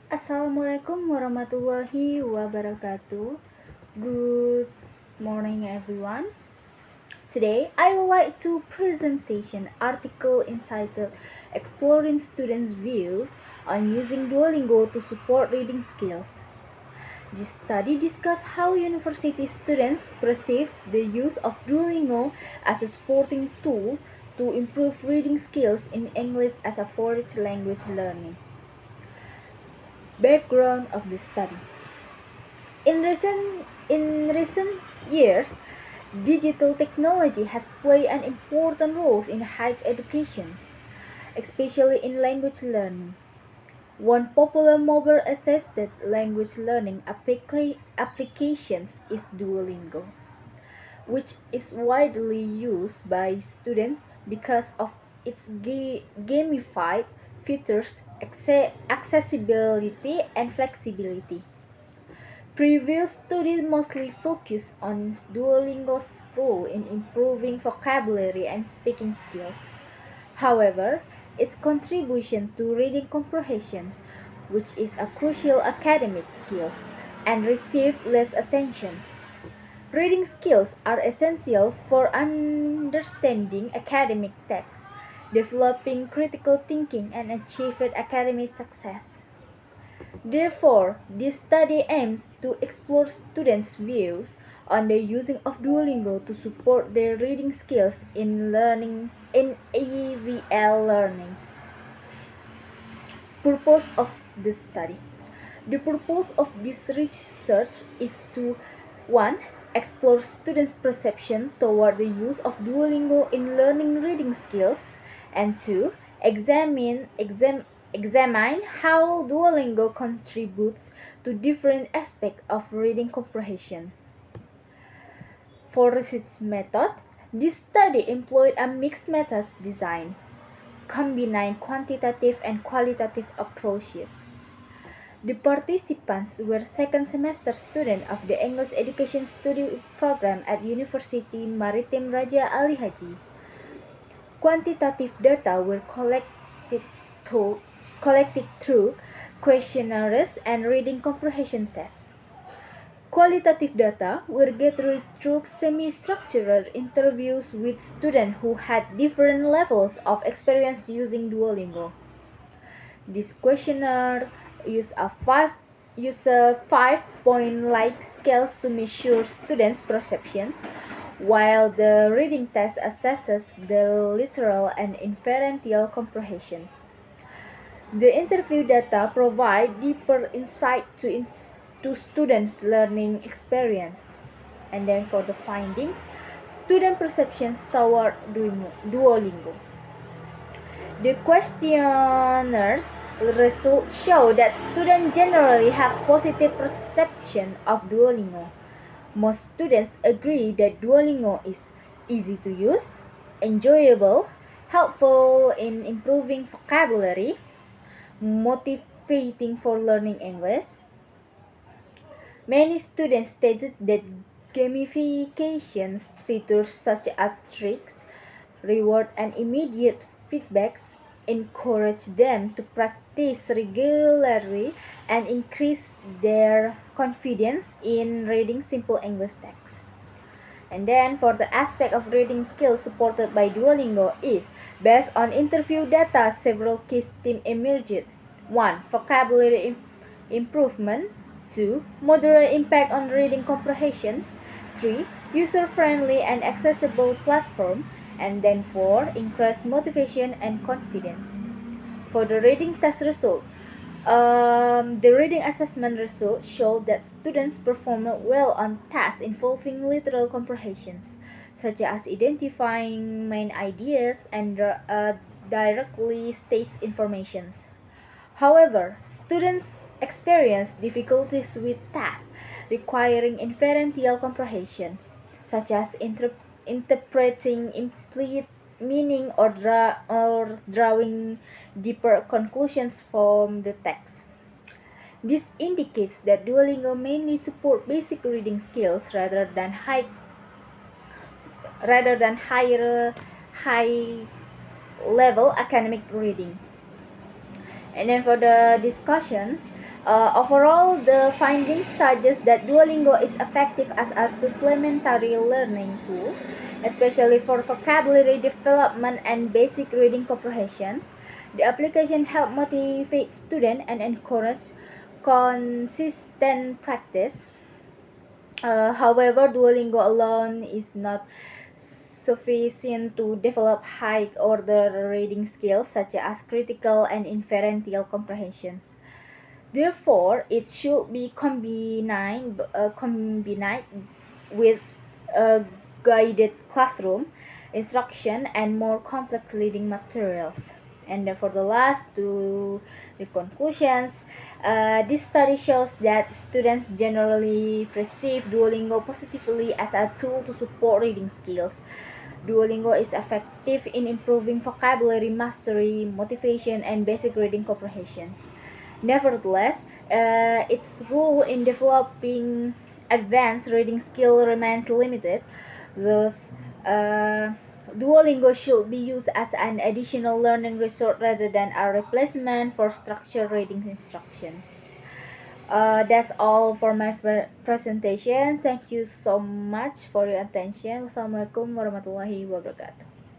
Assalamualaikum warahmatullahi wabarakatuh. Good morning, everyone. Today, I would like to present an article entitled "Exploring Students' Views on Using Duolingo to Support Reading Skills." This study discusses how university students perceive the use of Duolingo as a supporting tool to improve reading skills in English as a foreign language learning. Background of the study. In recent years, digital technology has played an important role in higher education, especially in language learning. One popular mobile-assisted language learning applications is Duolingo, which is widely used by students because of its gamified features, accessibility, and flexibility. Previous studies mostly focused on Duolingo's role in improving vocabulary and speaking skills. However, its contribution to reading comprehension, which is a crucial academic skill, and received less attention. Reading skills are essential for understanding academic texts, developing critical thinking, and achieving academic success. Therefore, this study aims to explore students' views on the using of Duolingo to support their reading skills in AVL learning. Purpose of this study. The purpose of this research is to 1. Explore students' perception toward the use of Duolingo in learning reading skills, and 2. Examine how Duolingo contributes to different aspects of reading comprehension. For research method, this study employed a mixed method design, combining quantitative and qualitative approaches. The participants were second semester students of the English Education Study Program at University Maritime Raja Ali Haji. Quantitative data were collected through questionnaires and reading comprehension tests. Qualitative data were gathered through semi-structured interviews with students who had different levels of experience using Duolingo. This questionnaire uses a 5-point like scales to measure students' perceptions, while the reading test assesses the literal and inferential comprehension. The interview data provide deeper insight to students' learning experience. And then for the findings, student perceptions toward Duolingo. The questionnaires results show that students generally have positive perception of Duolingo. Most students agree that Duolingo is easy to use, enjoyable, helpful in improving vocabulary, motivating for learning English. Many students stated that gamification features such as tricks, reward, and immediate feedbacks encourage them to practice regularly and increase their confidence in reading simple English texts. And then for the aspect of reading skills supported by Duolingo is, based on interview data, several key themes emerged. 1. Vocabulary improvement. 2. Moderate impact on reading comprehensions. 3. User-friendly and accessible platform. And then 4. Increased motivation and confidence. For the reading test result, the reading assessment results showed that students performed well on tasks involving literal comprehensions, such as identifying main ideas and directly states information. However, students experienced difficulties with tasks requiring inferential comprehension, such as interpreting implicit meaning or drawing deeper conclusions from the text. This indicates that Duolingo mainly support basic reading skills rather than high level academic reading. And then for the discussions, overall, the findings suggest that Duolingo is effective as a supplementary learning tool, especially for vocabulary development and basic reading comprehensions. The application helps motivate students and encourage consistent practice. However, Duolingo alone is not sufficient to develop high order reading skills such as critical and inferential comprehensions. Therefore, it should be combined with a guided classroom instruction and more complex reading materials. And then for the last two, the conclusions, this study shows that students generally perceive Duolingo positively as a tool to support reading skills. Duolingo is effective in improving vocabulary mastery, motivation, and basic reading comprehensions. Nevertheless, its role in developing advanced reading skill remains limited. Thus, Duolingo should be used as an additional learning resource rather than a replacement for structured reading instruction. That's all for my presentation. Thank you so much for your attention. Wassalamualaikum warahmatullahi wabarakatuh.